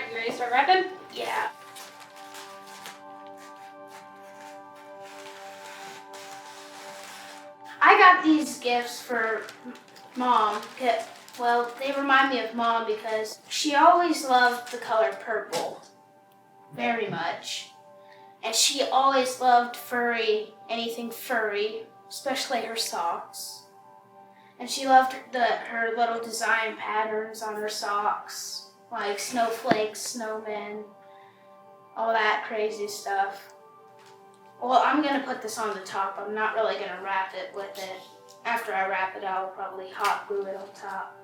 you ready to start wrapping? Yeah. I got these gifts for Mom. Well, they remind me of Mom because she always loved the color purple very much. And she always loved anything furry, especially her socks. And she loved her little design patterns on her socks, like snowflakes, snowmen, all that crazy stuff. Well, I'm gonna put this on the top. I'm not really gonna wrap it with it. After I wrap it, I'll probably hot glue it on top.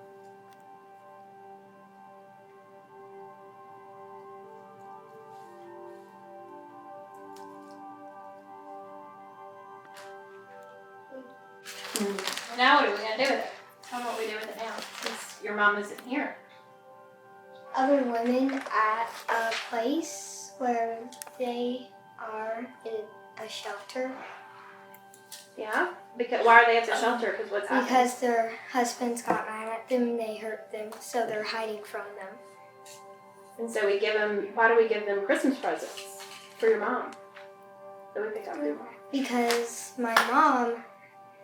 Now what are we gonna do with it? Tell me what we do with it now, since your mom isn't here. Other women at a place where they are in a shelter. Yeah? Why are they at the shelter? Because what's happening? Because their husbands got mad at them and they hurt them, so they're hiding from them. And so why do we give them Christmas presents for your mom? That we pick up for your mom? Because my mom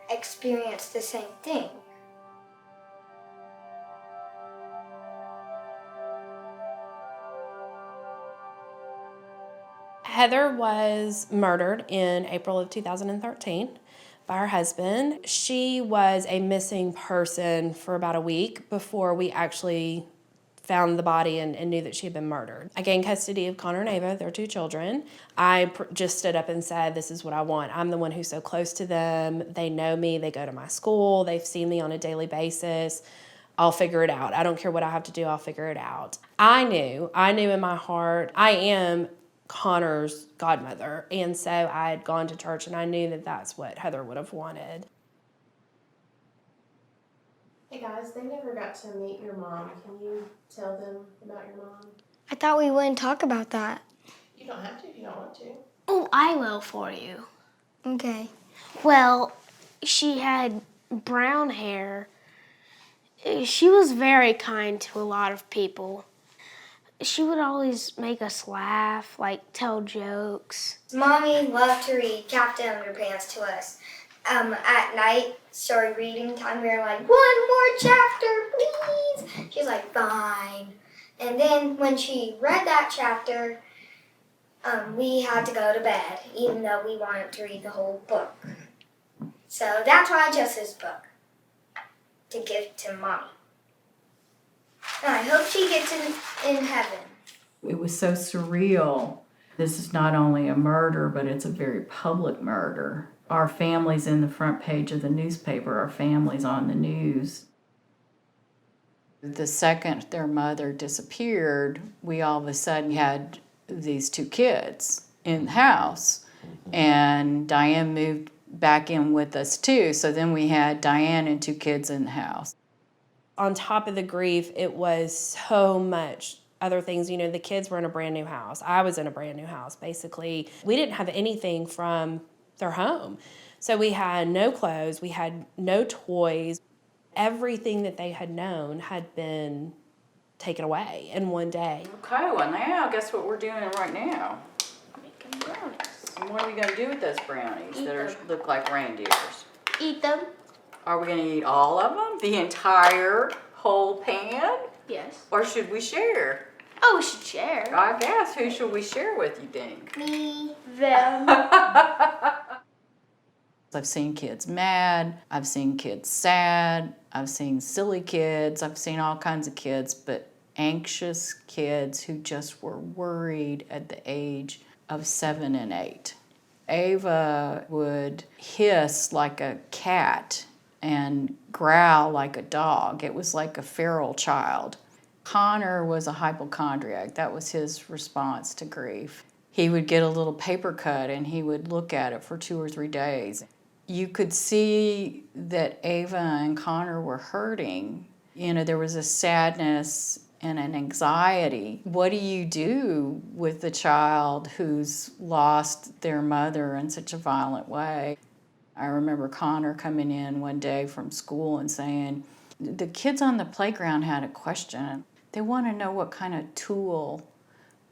experienced the same thing. Heather was murdered in April of 2013 by her husband. She was a missing person for about a week before we actually found the body and knew that she had been murdered. I gained custody of Connor and Ava, their 2 children. I just stood up and said, this is what I want. I'm the one who's so close to them. They know me. They go to my school. They've seen me on a daily basis. I'll figure it out. I don't care what I have to do. I'll figure it out. I knew in my heart, I am Connor's godmother. And so I had gone to church and I knew that that's what Heather would have wanted. Hey guys, they never got to meet your mom. Can you tell them about your mom? I thought we wouldn't talk about that. You don't have to if you don't want to. Oh, I will for you. Okay. Well, she had brown hair. She was very kind to a lot of people. She would always make us laugh, like tell jokes. Mommy loved to read Captain Underpants to us. At night, story reading time, we were like, 1 more chapter, please. She's like, fine. And then when she read that chapter, we had to go to bed, even though we wanted to read the whole book. So that's why I chose this book, to give to Mommy. And I hope she gets in heaven. It was so surreal. This is not only a murder, but it's a very public murder. Our family's in the front page of the newspaper. Our family's on the news. The second their mother disappeared, we all of a sudden had these 2 kids in the house. And Diane moved back in with us too. So then we had Diane and 2 kids in the house. On top of the grief, it was so much other things. You know, the kids were in a brand new house. I was in a brand new house, basically. We didn't have anything from their home. So we had no clothes, we had no toys. Everything that they had known had been taken away in one day. Okay, well now, guess what we're doing right now? Making brownies. And what are we going to do with those brownies look like reindeers? Eat them? Are we going to eat all of them? The entire whole pan? Yes. Or should we share? Oh, we should share. I guess. Who should we share with, you think? Me, them. I've seen kids mad. I've seen kids sad. I've seen silly kids. I've seen all kinds of kids, but anxious kids who just were worried at the age of 7 and 8. Ava would hiss like a cat and growl like a dog. It was like a feral child. Connor was a hypochondriac. That was his response to grief. He would get a little paper cut and he would look at it for 2 or 3 days. You could see that Ava and Connor were hurting. You know, there was a sadness and an anxiety. What do you do with the child who's lost their mother in such a violent way? I remember Connor coming in one day from school and saying, the kids on the playground had a question. They want to know what kind of tool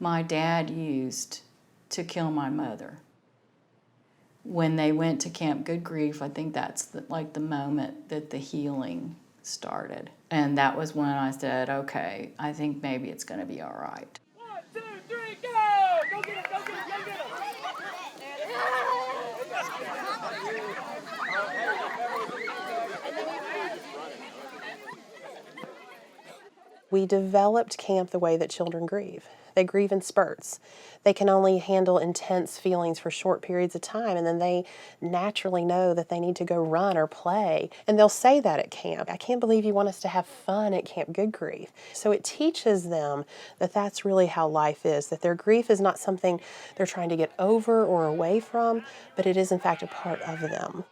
my dad used to kill my mother. When they went to Camp Good Grief, I think that's the moment that the healing started. And that was when I said, okay, I think maybe it's going to be all right. 1, 2, 3, go! Go get it, go get it, go get it! We developed camp the way that children grieve. They grieve in spurts. They can only handle intense feelings for short periods of time, and then they naturally know that they need to go run or play. And they'll say that at camp. I can't believe you want us to have fun at Camp Good Grief. So it teaches them that that's really how life is, that their grief is not something they're trying to get over or away from, but it is in fact a part of them.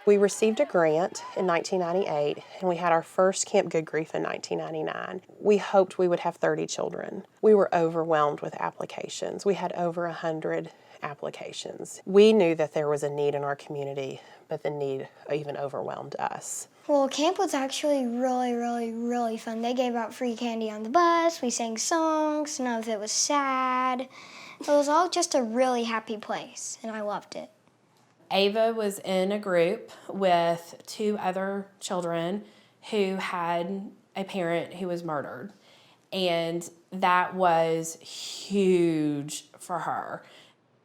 We received a grant in 1998, and we had our first Camp Good Grief in 1999. We hoped we would have 30 children. We were overwhelmed with applications. We had over 100 applications. We knew that there was a need in our community, but the need even overwhelmed us. Well, camp was actually really fun. They gave out free candy on the bus, we sang songs, none of it was sad. It was all just a really happy place, and I loved it. Ava was in a group with 2 other children who had a parent who was murdered. And that was huge for her.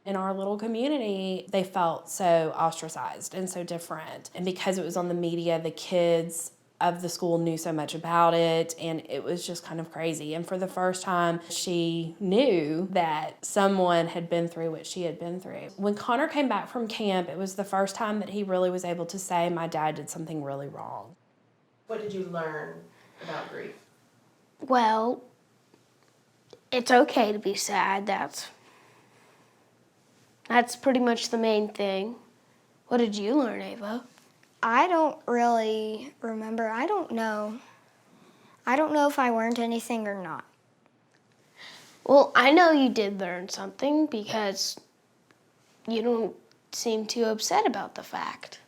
In our little community, they felt so ostracized and so different. And because it was on the media, the kids of the school knew so much about it, and it was just kind of crazy. And for the first time, she knew that someone had been through what she had been through. When Connor came back from camp, it was the first time that he really was able to say, my dad did something really wrong. What did you learn about grief? Well, it's okay to be sad. That's pretty much the main thing. What did you learn, Ava? I don't really remember. I don't know. I don't know if I learned anything or not. Well, I know you did learn something because you don't seem too upset about the fact.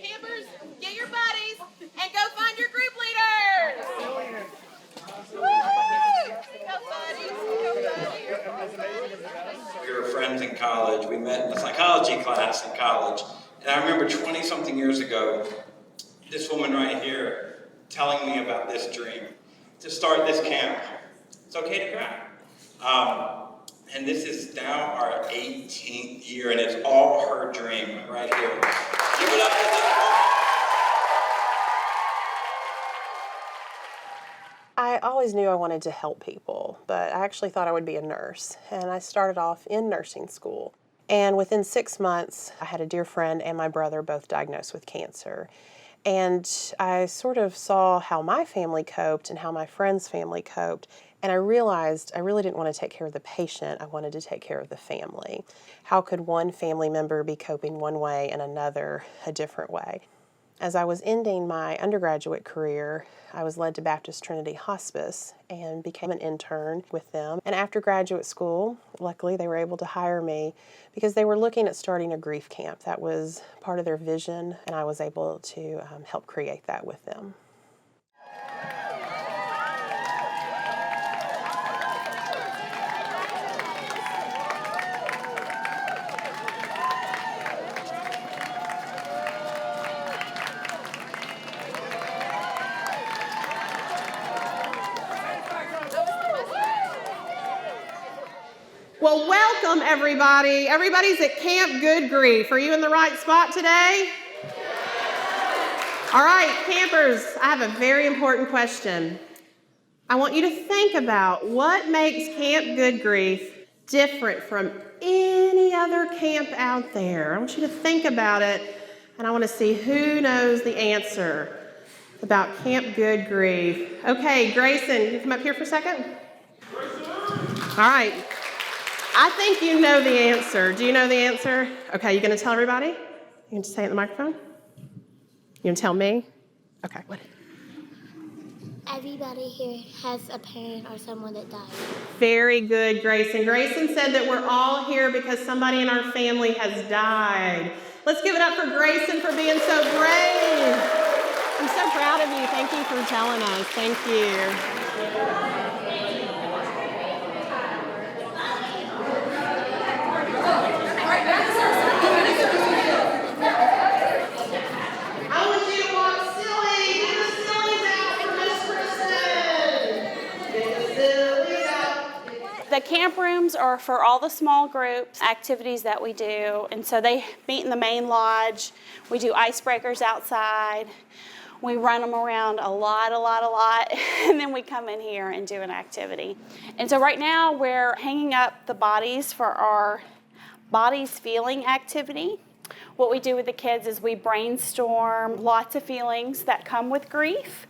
Campers, get your buddies and go find your group leaders! Woo! Go buddies, go buddies. We were friends in college. We met in a psychology class in college. And I remember 20-something years ago, this woman right here telling me about this dream to start this camp. It's okay to cry. And this is now our 18th year, and it's all her dream right here. Give it up for this woman. I always knew I wanted to help people, but I actually thought I would be a nurse. And I started off in nursing school. And within 6 months, I had a dear friend and my brother both diagnosed with cancer. And I sort of saw how my family coped and how my friend's family coped. And I realized I really didn't want to take care of the patient. I wanted to take care of the family. How could one family member be coping one way and another a different way? As I was ending my undergraduate career, I was led to Baptist Trinity Hospice and became an intern with them. And after graduate school, luckily they were able to hire me because they were looking at starting a grief camp. That was part of their vision, and I was able to help create that with them. Well, welcome everybody. Everybody's at Camp Good Grief. Are you in the right spot today? All right, campers, I have a very important question. I want you to think about what makes Camp Good Grief different from any other camp out there. I want you to think about it, and I want to see who knows the answer about Camp Good Grief. Okay, Grayson, you come up here for a second? All right. I think you know the answer. Do you know the answer? Okay, you going to tell everybody? You going to say it in the microphone? You going to tell me? Okay, what? Everybody here has a parent or someone that died. Very good, Grayson. Grayson said that we're all here because somebody in our family has died. Let's give it up for Grayson for being so brave. I'm so proud of you. Thank you for telling us. Thank you. I want you to walk silly. Get the sillies out for Miss Kristen. Get the sillies out. The camp rooms are for all the small groups, activities that we do. And so they meet in the main lodge. We do icebreakers outside. We run them around a lot. And then we come in here and do an activity. And so right now we're hanging up the bodies for our bodies feeling activity. What we do with the kids is we brainstorm lots of feelings that come with grief.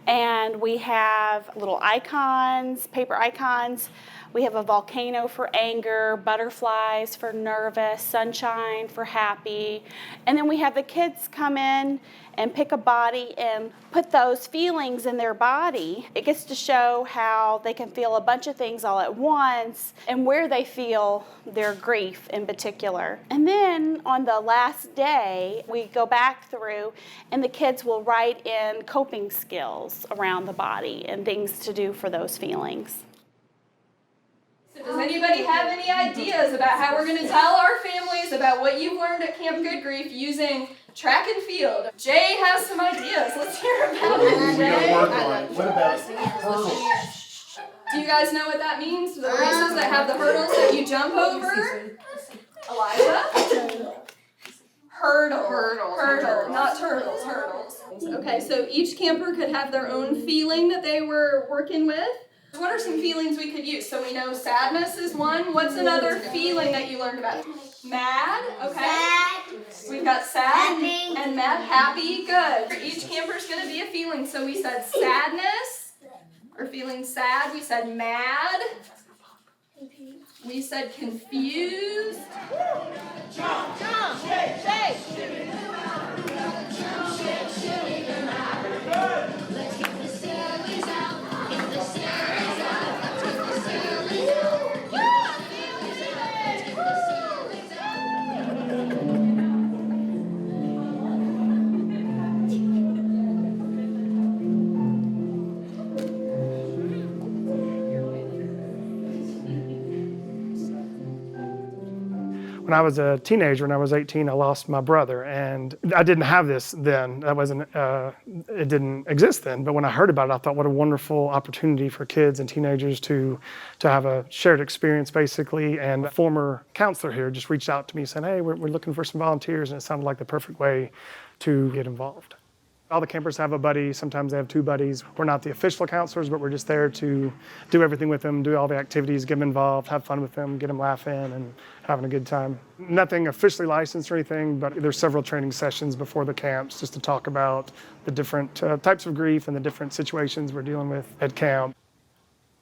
And we have little icons, paper icons. We have a volcano for anger, butterflies for nervous, sunshine for happy. And then we have the kids come in and pick a body and put those feelings in their body. It gets to show how they can feel a bunch of things all at once and where they feel their grief in particular. And then on the last day, we go back through and the kids will write in coping skills around the body and things to do for those feelings. So does anybody have any ideas about how we're going to tell our families about what you've learned at Camp Good Grief using track and field? Jay has some ideas. Let's hear about it, Jay. What about hurdles? Do you guys know what that means? The races that have the hurdles that you jump over? Elijah? Hurdle, not turtles, hurdles. Okay, so each camper could have their own feeling that they were working with. What are some feelings we could use? So we know sadness is one. What's another feeling that you learned about? Mad, okay. Sad. We've got sad Happy. and mad, happy, good. For each camper is going to be a feeling. So we said sadness, or feeling sad. We said mad. We said confused. Jump, jump, shake, shake. When I was a teenager, when I was 18, I lost my brother, and I didn't have this then. It didn't exist then. But when I heard about it, I thought, what a wonderful opportunity for kids and teenagers to have a shared experience, basically. And a former counselor here just reached out to me saying, hey, we're looking for some volunteers, and it sounded like the perfect way to get involved. All the campers have a buddy. Sometimes they have two buddies. We're not the official counselors, but we're just there to do everything with them, do all the activities, get them involved, have fun with them, get them laughing and having a good time. Nothing officially licensed or anything, but there's several training sessions before the camps just to talk about the different types of grief and the different situations we're dealing with at camp.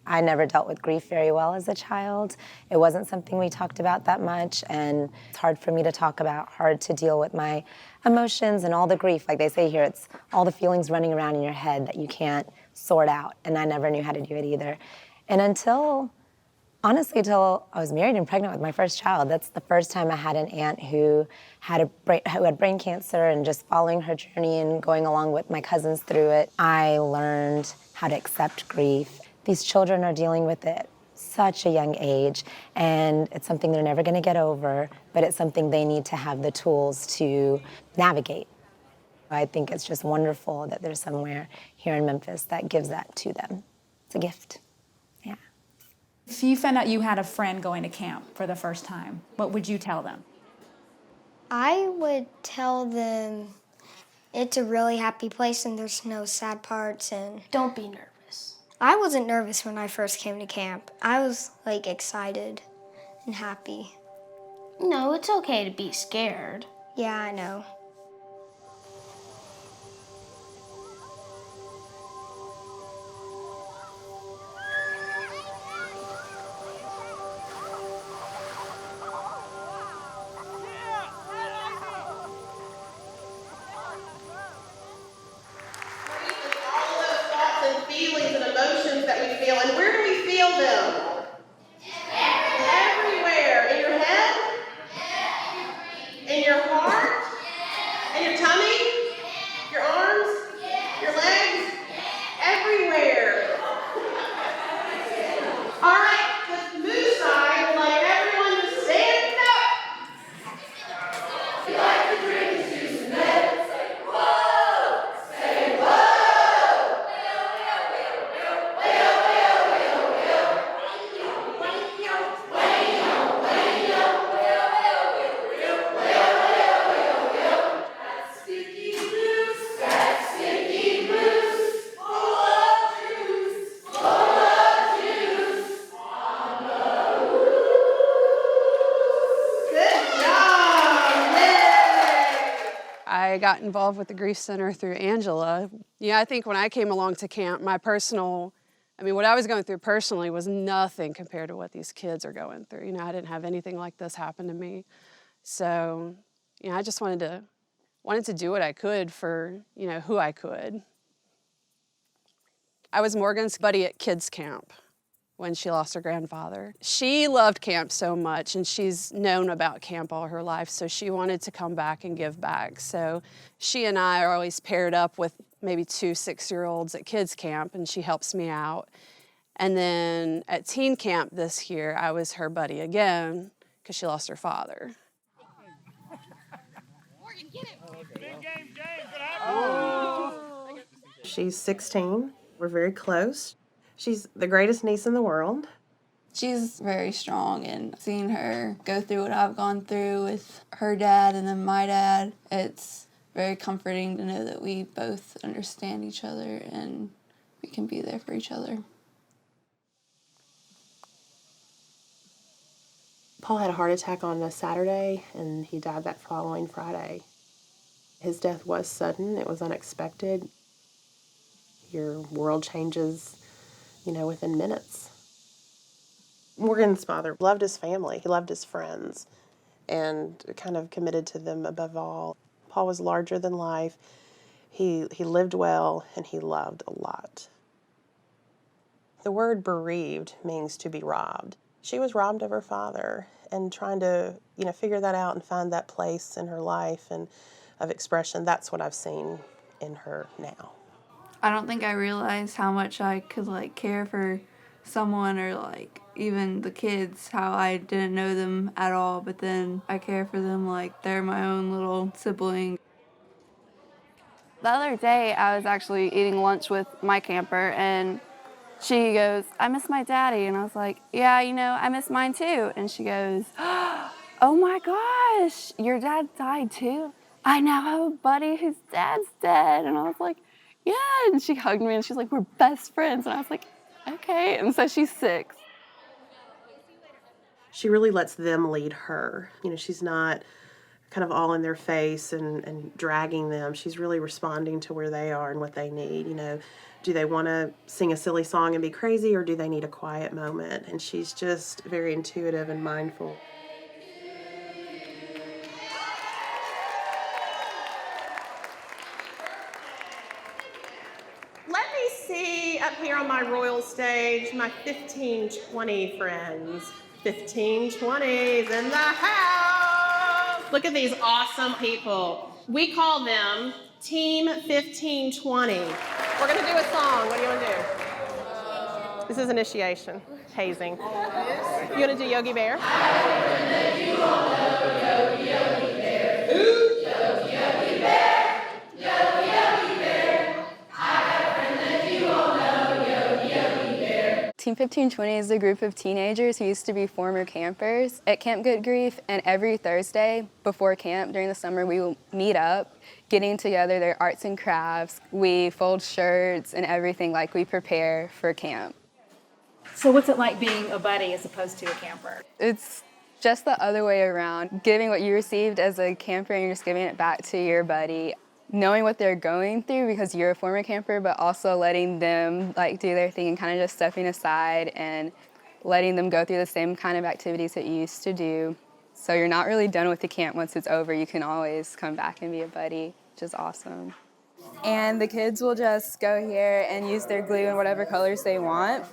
I never dealt with grief very well as a child. It wasn't something we talked about that much, and it's hard for me to talk about, hard to deal with my emotions and all the grief. Like they say here, it's all the feelings running around in your head that you can't sort out, and I never knew how to do it either. And honestly, until I was married and pregnant with my first child, that's the first time I had an aunt who had brain cancer, and just following her journey and going along with my cousins through it, I learned how to accept grief. These children are dealing with it such a young age, and it's something they're never going to get over, but it's something they need to have the tools to navigate. I think it's just wonderful that there's somewhere here in Memphis that gives that to them. It's a gift. Yeah. If you found out you had a friend going to camp for the first time, what would you tell them? I would tell them it's a really happy place and there's no sad parts, and Don't be nervous. I wasn't nervous when I first came to camp. I was like excited and happy. No, it's okay to be scared. Yeah, I know. Feelings and emotions that we feel, and where do we feel them? Everywhere. In your head? In your heart? I got involved with the Grief Center through Angela. Yeah, I think when I came along to camp, what I was going through personally was nothing compared to what these kids are going through. You know, I didn't have anything like this happen to me. So, you know, I just wanted to do what I could for, you know, who I could. I was Morgan's buddy at kids camp when she lost her grandfather. She loved camp so much, and she's known about camp all her life, so she wanted to come back and give back. So she and I are always paired up with maybe 2 6-year-olds at kids camp, and she helps me out. And then at teen camp this year, I was her buddy again because she lost her father. She's 16. We're very close. She's the greatest niece in the world. She's very strong, and seeing her go through what I've gone through with her dad and then my dad, it's very comforting to know that we both understand each other and we can be there for each other. Paul had a heart attack on a Saturday, and he died that following Friday. His death was sudden. It was unexpected. Your world changes, you know, within minutes. Morgan's father loved his family. He loved his friends and kind of committed to them above all. Paul was larger than life. He lived well, and he loved a lot. The word bereaved means to be robbed. She was robbed of her father, and trying to, you know, figure that out and find that place in her life and of expression, that's what I've seen in her now. I don't think I realized how much I could, like, care for someone or, like, even the kids, how I didn't know them at all, but then I care for them like they're my own little sibling. The other day, I was actually eating lunch with my camper, and she goes, "I miss my daddy." And I was like, "Yeah, you know, I miss mine too." And she goes, "Oh my gosh, your dad died too? I now have a buddy whose dad's dead." And I was like, "Yeah." And she hugged me and she's like, "We're best friends." And I was like, "Okay." And so she's 6. She really lets them lead her. You know, she's not kind of all in their face and dragging them. She's really responding to where they are and what they need. You know, do they want to sing a silly song and be crazy, or do they need a quiet moment? And she's just very intuitive and mindful. Let me see up here on my royal stage my 1520 friends. 1520s in the house. Look at these awesome people. We call them Team 1520. We're going to do a song. What do you want to do? This is initiation, hazing. You want to do Yogi Bear? Team 1520 is a group of teenagers who used to be former campers at Camp Good Grief, and every Thursday before camp during the summer we will meet up, getting together their arts and crafts. We fold shirts and everything, like we prepare for camp. So what's it like being a buddy as opposed to a camper? It's just the other way around. Giving what you received as a camper and you're just giving it back to your buddy. Knowing what they're going through because you're a former camper, but also letting them like do their thing and kind of just stepping aside and letting them go through the same kind of activities that you used to do. So you're not really done with the camp once it's over. You can always come back and be a buddy, which is awesome. And the kids will just go here and use their glue in whatever colors they want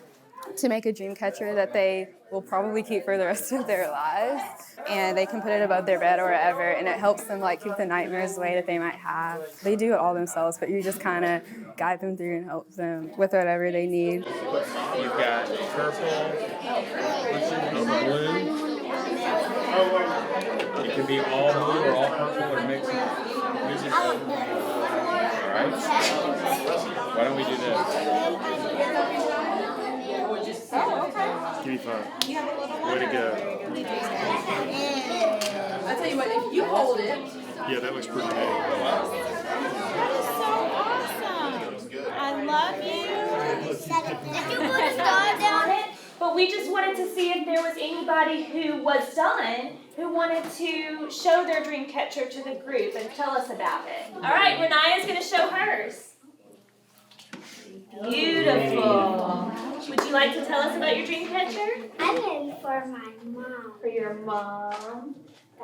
to make a dream catcher that they will probably keep for the rest of their lives. And they can put it above their bed or wherever, and it helps them like keep the nightmares away that they might have. They do it all themselves, but you just kind of guide them through and help them with whatever they need. You've got purple, blue. It can be all blue or all purple or mixed. Music. All right. Why don't we do this? Give me 5. Way to go. I tell you what, if you hold it. Yeah, that looks pretty good. That is so awesome. I love you. Did you put a star down it? But we just wanted to see if there was anybody who was done who wanted to show their dream catcher to the group and tell us about it. All right, Renaya's going to show hers. Beautiful. Would you like to tell us about your dream catcher? I made it for my mom. For your mom.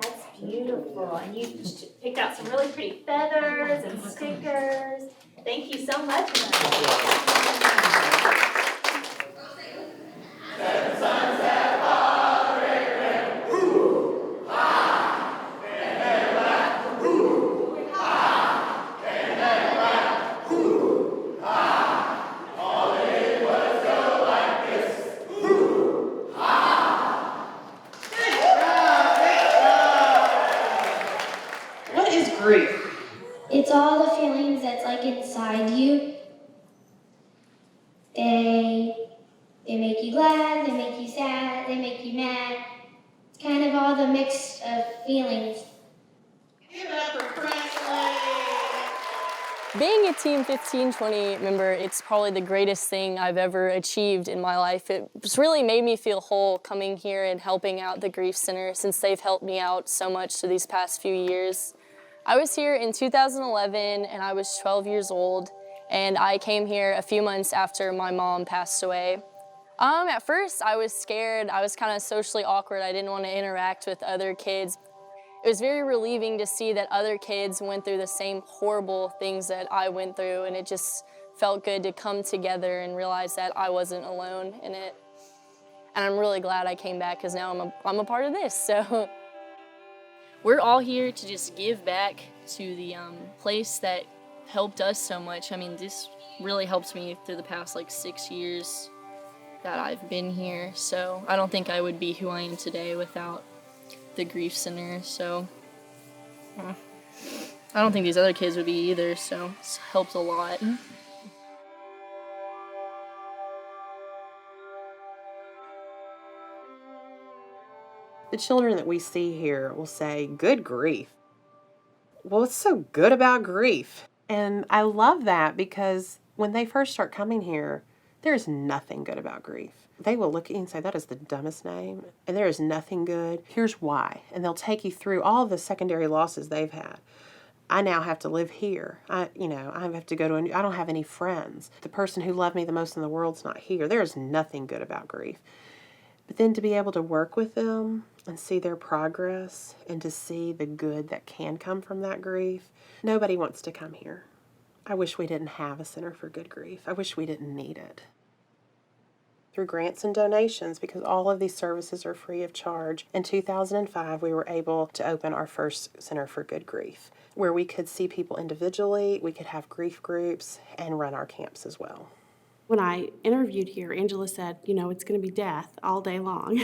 That's beautiful. And you picked out some really pretty feathers and stickers. Thank you so much. What is grief? It's all the feelings that's like inside you. They make you glad, they make you sad, they make you mad. It's kind of all the mix of feelings. Give it up for Presley. Being a Team 1520 member, it's probably the greatest thing I've ever achieved in my life. It's really made me feel whole coming here and helping out the Grief Center since they've helped me out so much through these past few years. I was here in 2011 and I was 12 years old, and I came here a few months after my mom passed away. At first I was scared. I was kind of socially awkward. I didn't want to interact with other kids. It was very relieving to see that other kids went through the same horrible things that I went through, and it just felt good to come together and realize that I wasn't alone in it. And I'm really glad I came back because now I'm a part of this. So we're all here to just give back to the place that helped us so much. I mean, this really helped me through the past 6 years that I've been here. So I don't think I would be who I am today without the Grief Center. So I don't think these other kids would be either. So it's helped a lot. The children that we see here will say, "Good grief. What's so good about grief?" And I love that because when they first start coming here, there's nothing good about grief. They will look at you and say, "That is the dumbest name, and there is nothing good. Here's why." And they'll take you through all the secondary losses they've had. I now have to live here. I have to go to I don't have any friends. The person who loved me the most in the world's not here. There is nothing good about grief. But then to be able to work with them and see their progress and to see the good that can come from that grief, nobody wants to come here. I wish we didn't have a Center for Good Grief. I wish we didn't need it. Through grants and donations, because all of these services are free of charge, in 2005 we were able to open our first Center for Good Grief, where we could see people individually, we could have grief groups, and run our camps as well. When I interviewed here, Angela said, it's going to be death all day long.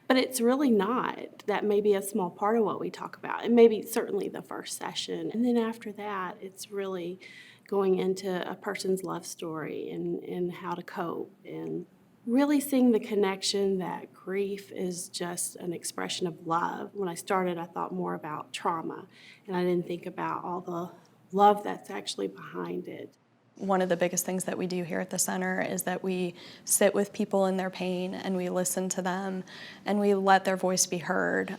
But it's really not. That may be a small part of what we talk about. And maybe certainly the first session. And then after that, it's really going into a person's love story and how to cope and really seeing the connection that grief is just an expression of love. When I started, I thought more about trauma, and I didn't think about all the love that's actually behind it. One of the biggest things that we do here at the center is that we sit with people in their pain and we listen to them and we let their voice be heard,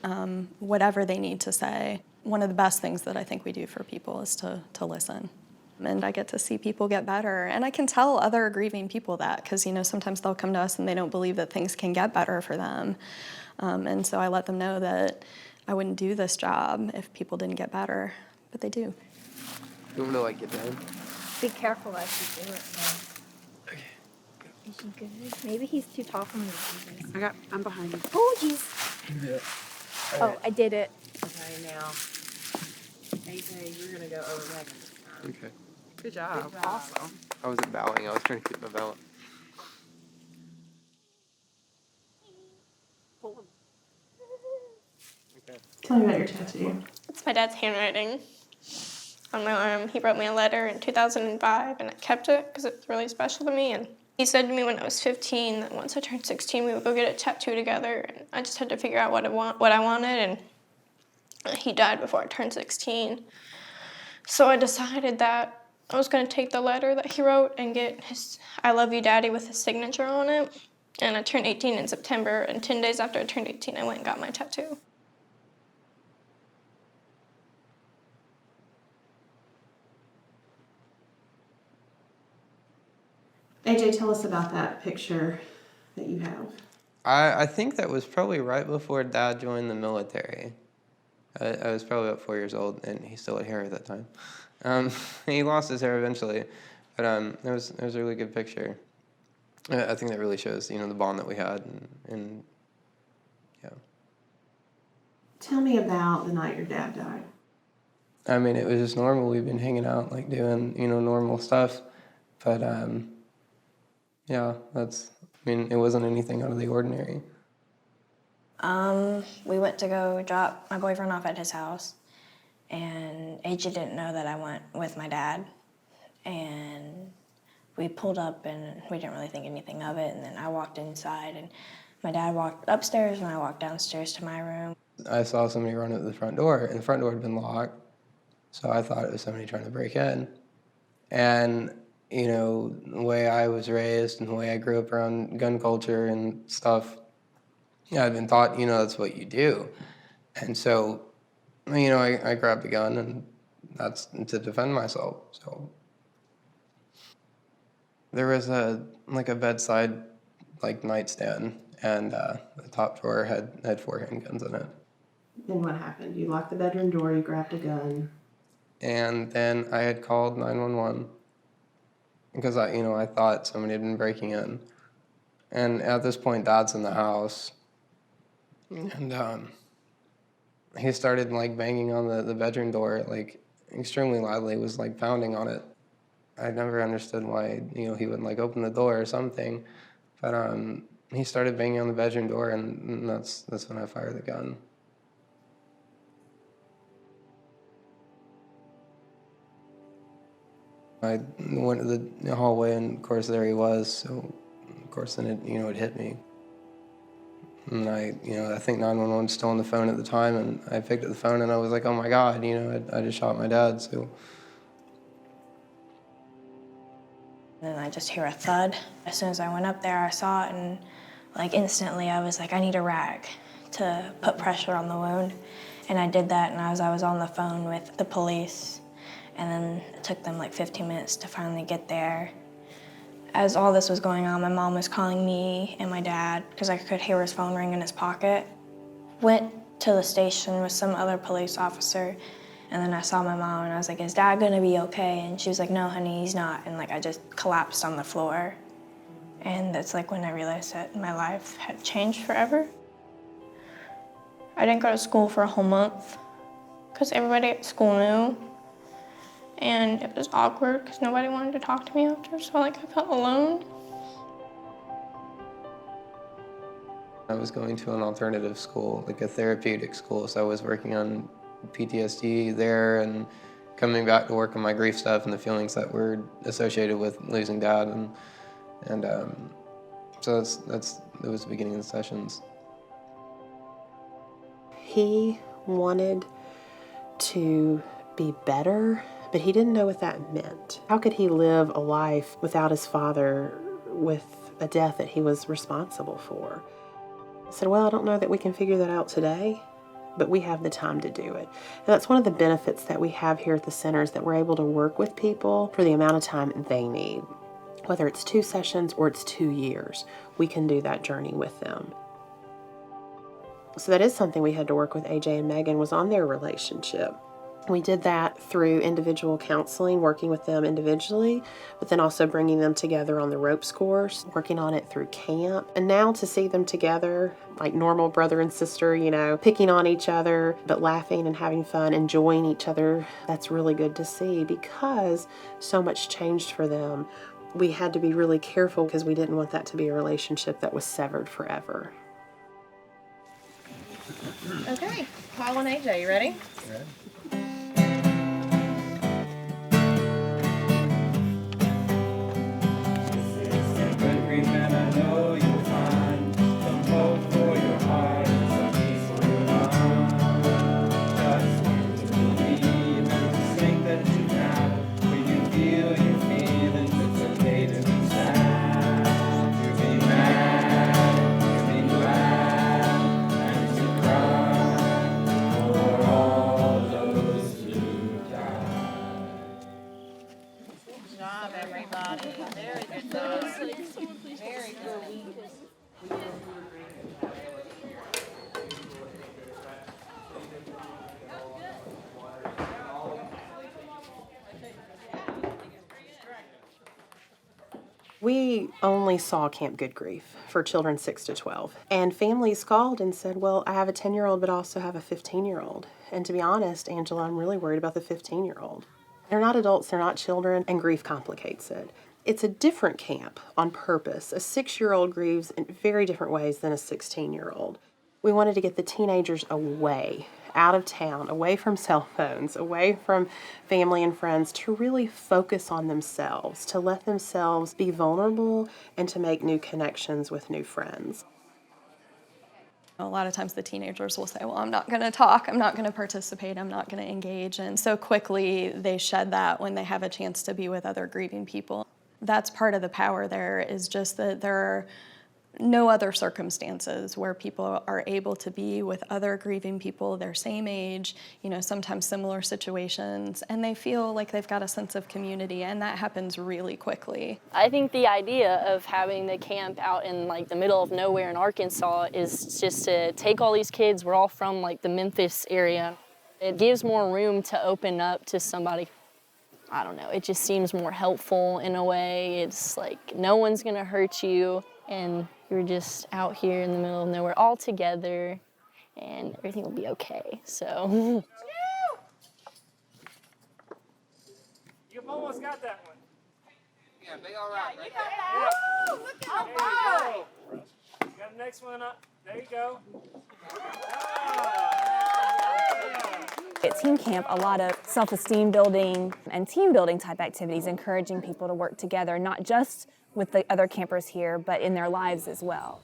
whatever they need to say. One of the best things that I think we do for people is to listen. And I get to see people get better. And I can tell other grieving people that because, sometimes they'll come to us and they don't believe that things can get better for them. And so I let them know that I wouldn't do this job if people didn't get better, but they do. You want to get down? Be careful as you do it. Okay. Is he good? Maybe he's too tall for me to do this. I'm behind you. Oh, jeez. Yeah. Oh, I did it. Okay, now. AJ, you're going to go over Megan. Okay. Good job. Awesome. I wasn't bowing. I was trying to keep my balance. Okay. Tell me about your tattoo. It's my dad's handwriting on my arm. He wrote me a letter in 2005, and I kept it because it's really special to me. And he said to me when I was 15 that once I turned 16, we would go get a tattoo together. And I just had to figure out what I wanted, and he died before I turned 16. So I decided that I was going to take the letter that he wrote and get his "I love you, Daddy" with his signature on it. And I turned 18 in September, and 10 days after I turned 18, I went and got my tattoo. AJ, tell us about that picture that you have. I think that was probably right before Dad joined the military. I was probably about 4 years old, and he still had hair at that time. He lost his hair eventually, but it was a really good picture. I think that really shows, the bond that we had, and yeah. Tell me about the night your dad died. I mean, it was just normal. We've been hanging out, like doing, normal stuff, but yeah, it wasn't anything out of the ordinary. We went to go drop my boyfriend off at his house, and AJ didn't know that I went with my dad, and we pulled up and we didn't really think anything of it, and then I walked inside and my dad walked upstairs and I walked downstairs to my room. I saw somebody run at the front door, and the front door had been locked, so I thought it was somebody trying to break in. And the way I was raised and the way I grew up around gun culture and stuff, I'd been taught, that's what you do. And so, I grabbed a gun, and that's to defend myself. So there was a bedside nightstand, and the top drawer had 4 handguns in it. Then what happened? You locked the bedroom door, you grabbed a gun. And then I had called 911 because I thought somebody had been breaking in. And at this point, Dad's in the house. And he started banging on the bedroom door extremely loudly, was pounding on it. I never understood why he wouldn't open the door or something, but he started banging on the bedroom door, and that's when I fired the gun. I went to the hallway, and of course there he was. So of course then it hit me. And I think 911 was still on the phone at the time, and I picked up the phone and I was like, oh my God, I just shot my dad, so. And then I just hear a thud. As soon as I went up there, I saw it, and instantly I was like, I need a rag to put pressure on the wound. And I did that, and as I was on the phone with the police, and then it took them 15 minutes to finally get there. As all this was going on, my mom was calling me and my dad because I could hear his phone ring in his pocket. Went to the station with some other police officer, and then I saw my mom and I was like, is Dad gonna be okay? And she was like, no, honey, he's not. And I just collapsed on the floor. And that's when I realized that my life had changed forever. I didn't go to school for a whole month because everybody at school knew. And it was awkward because nobody wanted to talk to me after, so I felt alone. I was going to an alternative school, a therapeutic school, so I was working on PTSD there and coming back to work on my grief stuff and the feelings that were associated with losing Dad, and so that was the beginning of the sessions. He wanted to be better, but he didn't know what that meant. How could he live a life without his father with a death that he was responsible for? I said, well, I don't know that we can figure that out today, but we have the time to do it. And that's one of the benefits that we have here at the center, is that we're able to work with people for the amount of time they need. Whether it's 2 sessions or it's 2 years, we can do that journey with them. So that is something we had to work with AJ and Megan, was on their relationship. We did that through individual counseling, working with them individually, but then also bringing them together on the ropes course, working on it through camp. And now to see them together, like normal brother and sister, picking on each other, but laughing and having fun, enjoying each other, that's really good to see because so much changed for them. We had to be really careful because we didn't want that to be a relationship that was severed forever. Okay, Paul and AJ, you ready? Ready. And I know you'll find some hope for your heart and some peace for your mind. Just learn to believe and to think that you have. When you feel your feelings, it's okay to be sad, to be mad, to be glad, and to cry for all the job, everybody. Very good job. Very good. We only saw Camp Good Grief for children 6 to 12. And families called and said, well, I have a 10-year-old, but I also have a 15-year-old. And to be honest, Angela, I'm really worried about the 15-year-old. They're not adults, they're not children, and grief complicates it. It's a different camp on purpose. A 6-year-old grieves in very different ways than a 16-year-old. We wanted to get the teenagers away, out of town, away from cell phones, away from family and friends, to really focus on themselves, to let themselves be vulnerable and to make new connections with new friends. A lot of times the teenagers will say, well, I'm not going to talk, I'm not going to participate, I'm not going to engage. And so quickly they shed that when they have a chance to be with other grieving people. That's part of the power there, is just that there are no other circumstances where people are able to be with other grieving people their same age, sometimes similar situations, and they feel like they've got a sense of community, and that happens really quickly. I think the idea of having the camp out in like the middle of nowhere in Arkansas is just to take all these kids. We're all from like the Memphis area. It gives more room to open up to somebody. I don't know, it just seems more helpful in a way. It's like no one's gonna hurt you, and you're just out here in the middle of nowhere all together, and everything will be okay, so. You've almost got that one. Yeah, be all right. Yeah, you got that. Woo! Look at that. You got the next one up. There you go. At Team Camp, a lot of self-esteem building and team building type activities, encouraging people to work together, not just with the other campers here, but in their lives as well.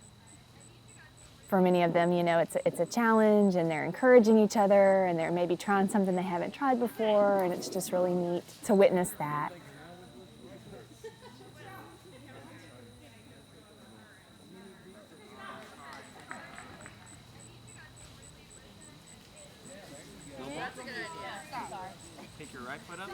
For many of them, it's a challenge, and they're encouraging each other, and they're maybe trying something they haven't tried before, and it's just really neat to witness that.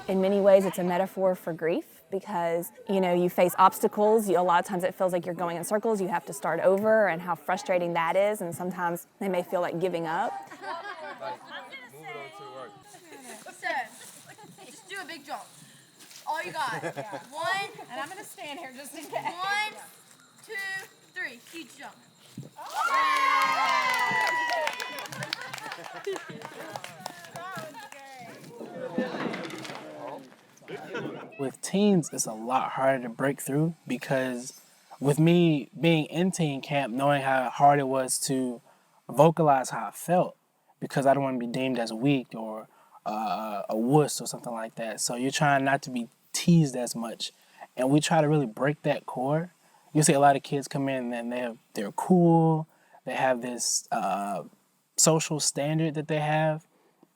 In many ways, it's a metaphor for grief because, you face obstacles. A lot of times it feels like you're going in circles. You have to start over, and how frustrating that is. And sometimes they may feel like giving up. So, just do a big jump. All you got. One. And I'm going to stand here just in case. 1, 2, 3. Huge jump. With teens, it's a lot harder to break through because with me being in teen camp, knowing how hard it was to vocalize how I felt, because I don't want to be deemed as weak or a wuss or something like that. So you're trying not to be teased as much. And we try to really break that core. You see a lot of kids come in and they're cool, they have this social standard that they have.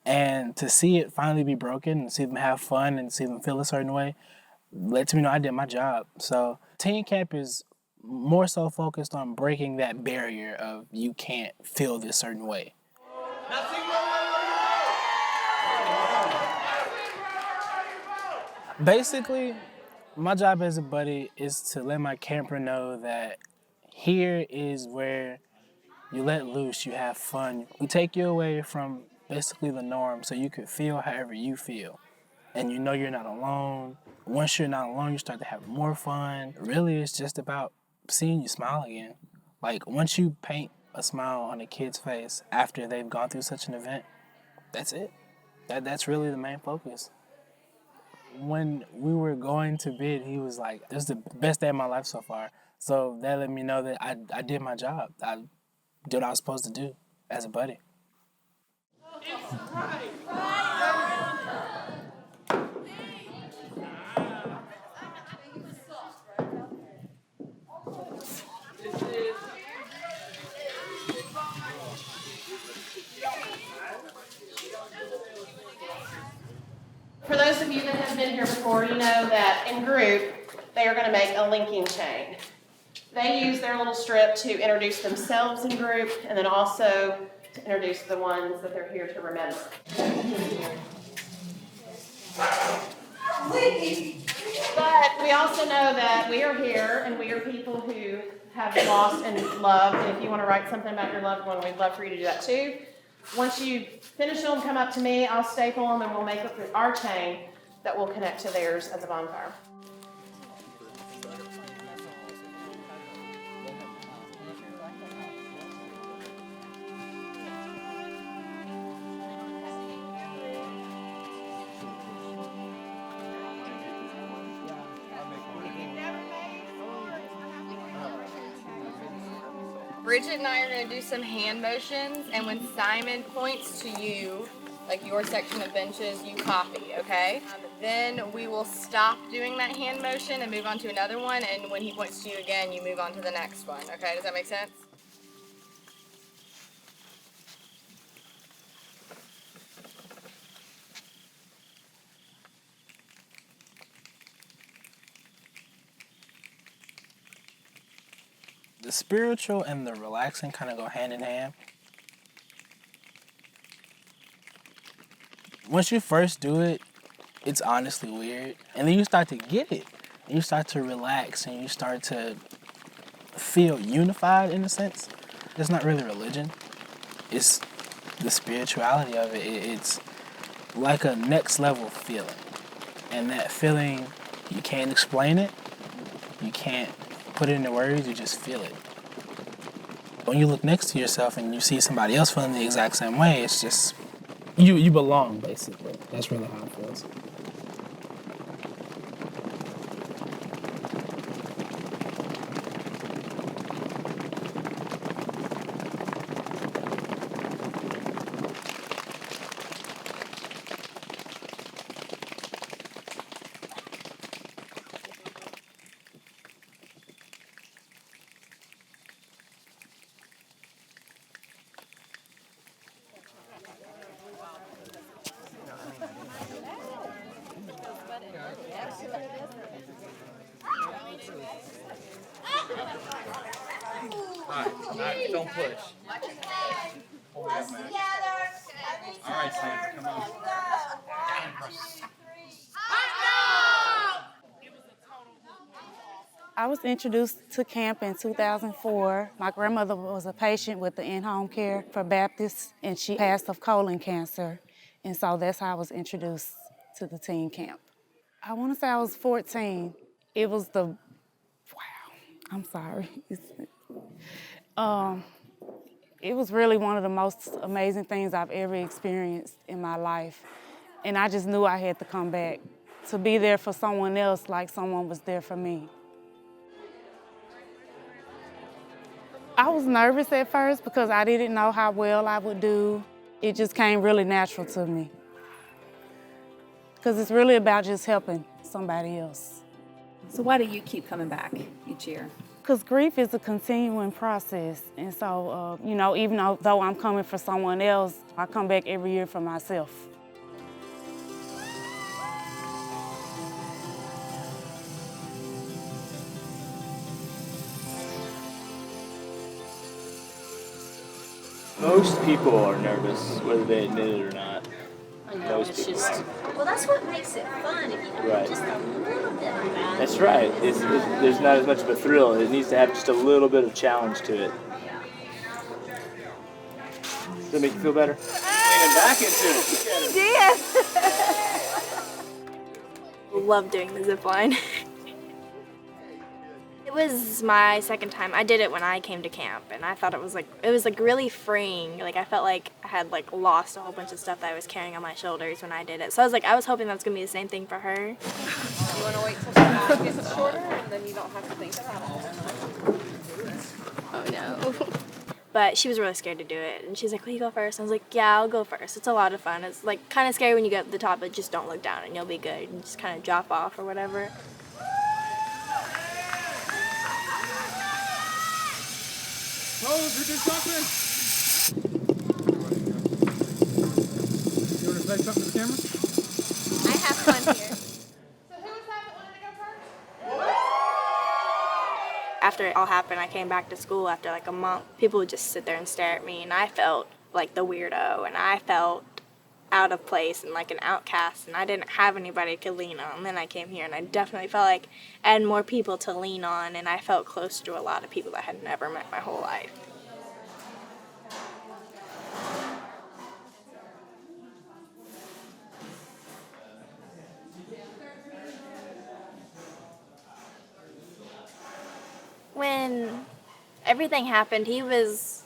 And to see it finally be broken and see them have fun and see them feel a certain way lets me know I did my job. So teen camp is more so focused on breaking that barrier of you can't feel this certain way. Basically, my job as a buddy is to let my camper know that here is where you let loose, you have fun. We take you away from basically the norm so you could feel however you feel. And you're not alone. Once you're not alone, you start to have more fun. Really, it's just about seeing you smile again. Like, once you paint a smile on a kid's face after they've gone through such an event, that's it. That's really the main focus. When we were going to bid, he was like, this is the best day of my life so far. So that let me know that I did my job. I did what I was supposed to do as a buddy. For those of you that have been here before, you know that in group, they are going to make a linking chain. They use their little strip to introduce themselves in group, and then also to introduce the ones that they're here to remember. But We also know that we are here and we are people who have lost and loved. And if you want to write something about your loved one, we'd love for you to do that too. Once you finish them, come up to me, I'll staple them, and we'll make up our chain that will connect to theirs as a bonfire. Bridget and I are going to do some hand motions, and when Simon points to you, like your section of benches, you copy, okay? Then we will stop doing that hand motion and move on to another one, and when he points to you again, you move on to the next one, okay? Does that make sense? The spiritual and the relaxing kind of go hand in hand. Once you first do it, it's honestly weird. And then you start to get it. And you start to relax and you start to feel unified in a sense. It's not really religion. It's the spirituality of it. It's like a next level feeling. And that feeling, you can't explain it. You can't put it into words, you just feel it. When you look next to yourself and you see somebody else feeling the exact same way, it's just, you belong, basically. That's really how it feels. Alright, don't push. Hold it up, man. Alright, Sam, come on. I was introduced to camp in 2004. My grandmother was a patient with the in-home care for Baptist, and she passed of colon cancer. And so that's how I was introduced to the teen camp. I want to say I was 14. It was I'm sorry. It was really one of the most amazing things I've ever experienced in my life. And I just knew I had to come back to be there for someone else like someone was there for me. I was nervous at first because I didn't know how well I would do. It just came really natural to me. Because it's really about just helping somebody else. So why do you keep coming back each year? Because grief is a continuing process. And so, even though I'm coming for someone else, I come back every year for myself. Most people are nervous, whether they admit it or not. I know, Most it's people just, well, that's what makes it fun if you do Right. just a little bit of that. That's right. There's not as much of a thrill. It needs to have just a little bit of challenge to it. Does that make you feel better? Leaning back into it. He did. Love doing the zip line. It was my second time. I did it when I came to camp, and I thought it was really freeing. Like I felt like I had lost a whole bunch of stuff that I was carrying on my shoulders when I did it. So I was hoping that's gonna be the same thing for her. You want to wait till she gets shorter, and then you don't have to think about it. Oh no. But she was really scared to do it, and she's like, "Will you go first?" I was like, "Yeah, I'll go first. It's a lot of fun. It's kind of scary when you get to the top, but just don't look down, and you'll be good. And just kind of drop off or whatever." Pose, we do something. You want to say something to the camera? I have fun here. After it all happened, I came back to school after a month. People would just sit there and stare at me, and I felt like the weirdo, and I felt out of place and like an outcast, and I didn't have anybody to lean on. Then I came here and I definitely felt like I had more people to lean on, and I felt closer to a lot of people that I had never met my whole life. When everything happened, he was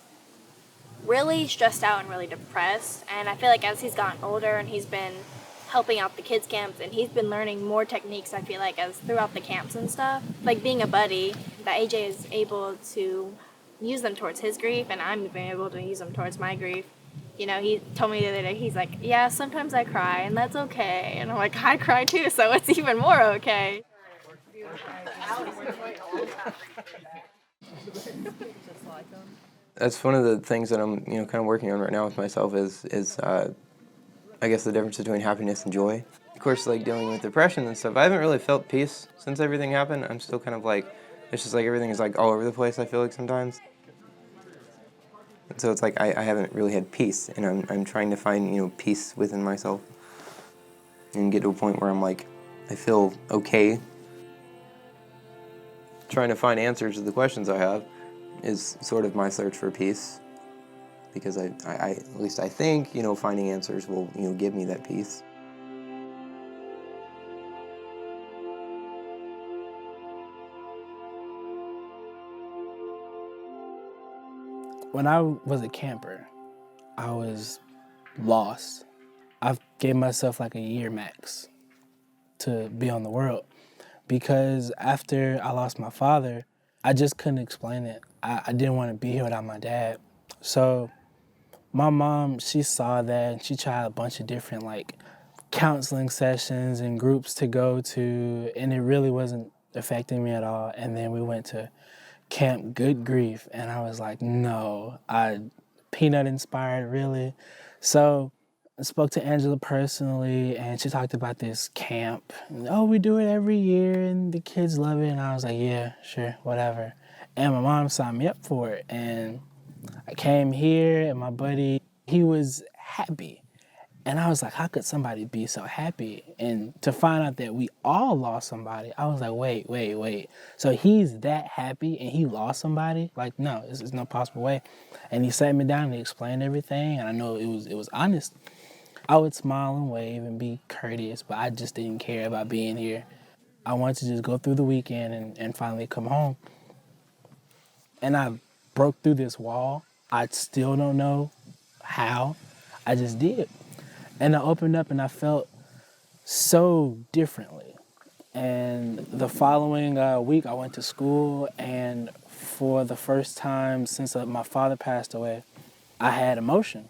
really stressed out and really depressed, and I feel like as he's gotten older and he's been helping out the kids camps and he's been learning more techniques, I feel like, as throughout the camps and stuff, like being a buddy, that AJ is able to use them towards his grief, and I'm even able to use them towards my grief. You know, he told me the other day, he's like, yeah, sometimes I cry and that's okay, and I'm like, I cry too, so it's even more okay. That's one of the things that I'm, kind of working on right now with myself is I guess the difference between happiness and joy. Of course, like dealing with depression and stuff, I haven't really felt peace since everything happened. I'm still kind of like, it's just like everything is like all over the place, I feel like sometimes. So it's like I haven't really had peace, and I'm trying to find, peace within myself and get to a point where I'm like, I feel okay. Trying to find answers to the questions I have is sort of my search for peace, because I at least I think, finding answers will, give me that peace. When I was a camper, I was lost. I gave myself like a year max to be on the world, because after I lost my father, I just couldn't explain it. I didn't want to be here without my dad. So my mom, she saw that and she tried a bunch of different like counseling sessions and groups to go to, and it really wasn't affecting me at all. And then we went to Camp Good Grief, and I was like, no, peanut inspired, really. So I spoke to Angela personally, and she talked about this camp. And, oh, we do it every year, and the kids love it. And I was like, yeah, sure, whatever. And my mom signed me up for it, and I came here, and my buddy, he was happy. And I was like, how could somebody be so happy? And to find out that we all lost somebody, I was like, wait. So he's that happy and he lost somebody? Like, no, there's no possible way. And he sat me down and he explained everything, and I know it was honest. I would smile and wave and be courteous, but I just didn't care about being here. I wanted to just go through the weekend and finally come home. And I broke through this wall. I still don't know how. I just did. And I opened up and I felt so differently. And the following week I went to school, and for the first time since my father passed away, I had emotion.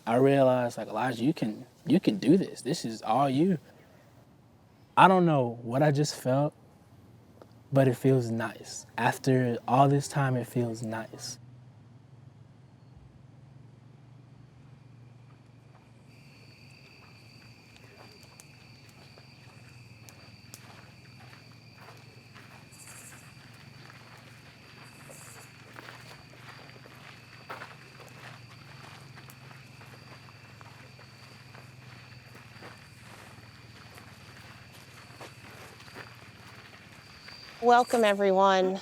I realized, like, Elijah, you can do this. This is all you. I don't know what I just felt, but it feels nice. After all this time, it feels nice. Welcome everyone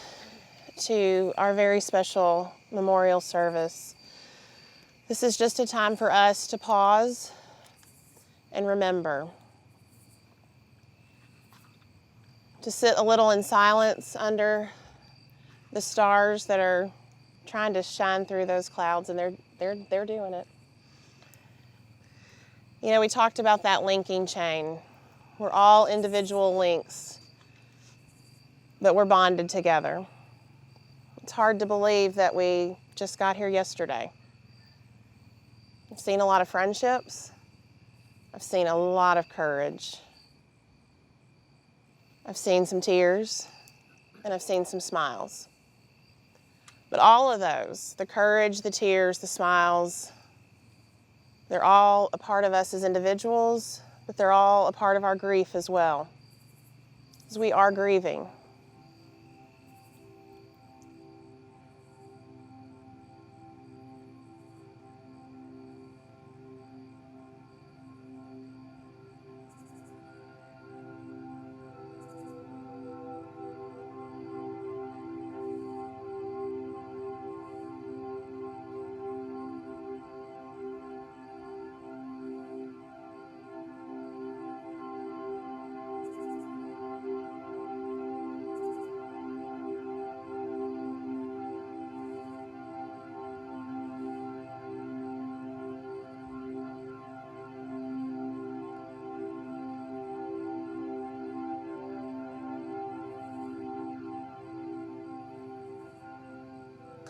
to our very special memorial service. This is just a time for us to pause and remember. To sit a little in silence under the stars that are trying to shine through those clouds, and they're doing it. You know, we talked about that linking chain. We're all individual links, but we're bonded together. It's hard to believe that we just got here yesterday. I've seen a lot of friendships. I've seen a lot of courage. I've seen some tears, and I've seen some smiles. But all of those, the courage, the tears, the smiles, they're all a part of us as individuals, but they're all a part of our grief as well, because we are grieving.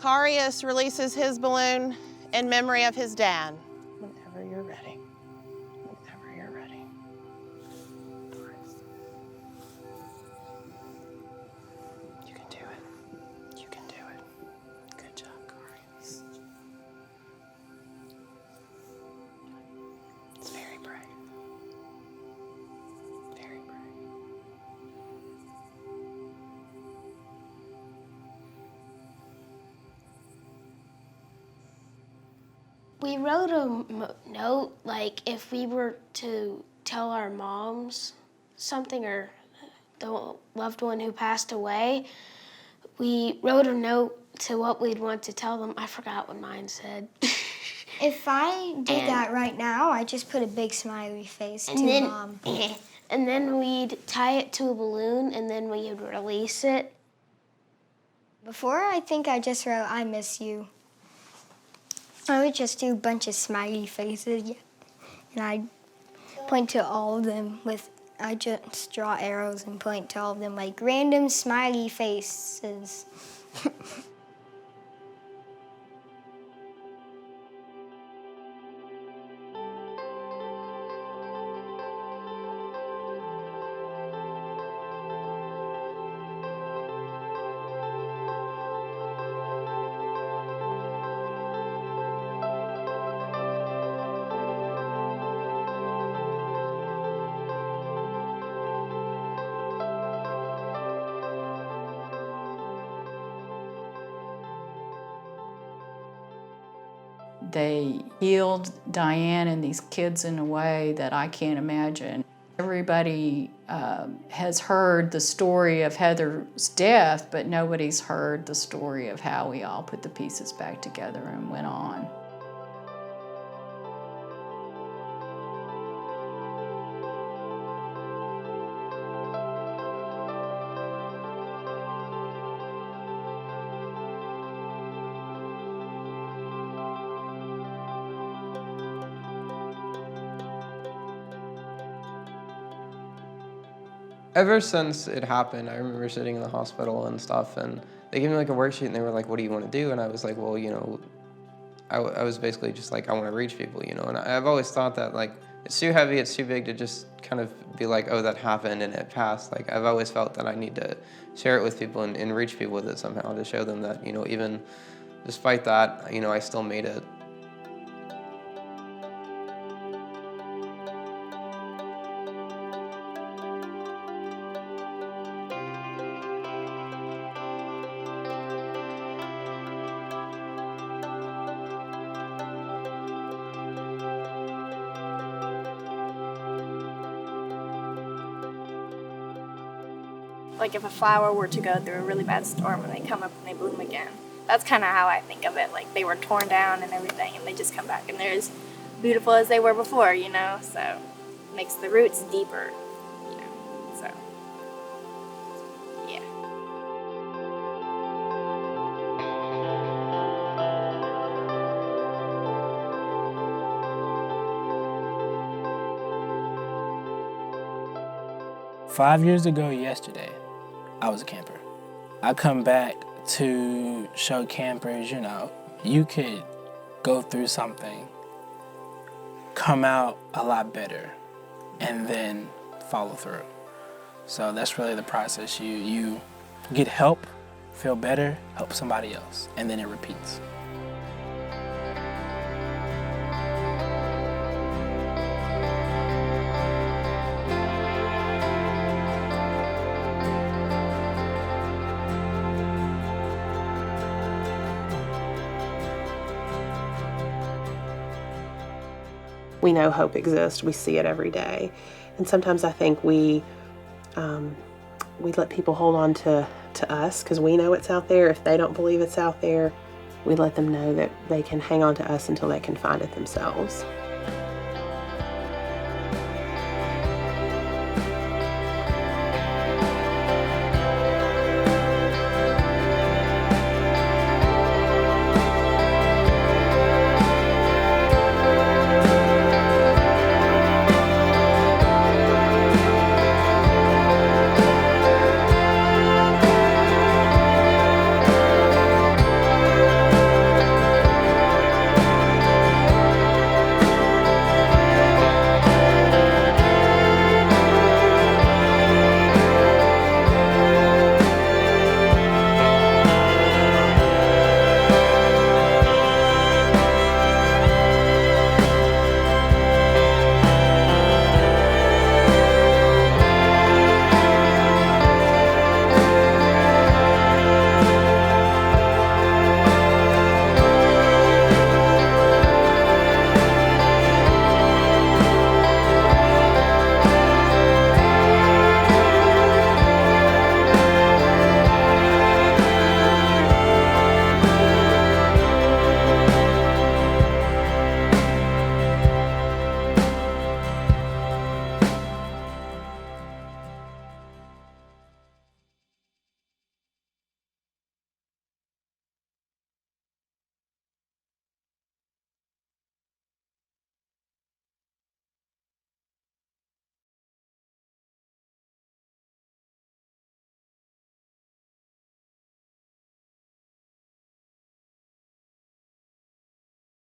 Karius releases his balloon in memory of his dad. Whenever you're ready. Whenever you're ready. You can do it. You can do it. Good job, Karius. It's very brave. Very brave. We wrote a note, like if we were to tell our moms something or the loved one who passed away, we wrote a note to what we'd want to tell them. I forgot what mine said. If I did that right now, I just put a big smiley face to Mom. And then we'd tie it to a balloon and then we'd release it. Before, I think I just wrote, I miss you. I would just do a bunch of smiley faces, and I'd point to all of them I just draw arrows and point to all of them like random smiley faces. They healed Diane and these kids in a way that I can't imagine. Everybody has heard the story of Heather's death, but nobody's heard the story of how we all put the pieces back together and went on. Ever since it happened, I remember sitting in the hospital and stuff, and they gave me like a worksheet, and they were like, "What do you want to do?" And I was like, "Well, you know," I was basically just like, "I want to reach people," you know. And I've always thought that like it's too heavy, it's too big to just kind of be like, "Oh, that happened and it passed." Like I've always felt that I need to share it with people and reach people with it somehow to show them that, you know, even despite that, you know, I still made it. Like if a flower were to go through a really bad storm and they come up and they bloom again. That's kind of how I think of it. Like they were torn down and everything and they just come back and they're as beautiful as they were before, you know? So it makes the roots deeper, you know? So, yeah. "5 years ago yesterday, I was a camper. I come back to show campers, you know, you could go through something, come out a lot better, and then follow through. So that's really the process. You get help, feel better, help somebody else, and then it repeats. We know hope exists. We see it every day. And sometimes I think we let people hold on to us because we know it's out there. If they don't believe it's out there, we let them know that they can hang on to us until they can find it themselves.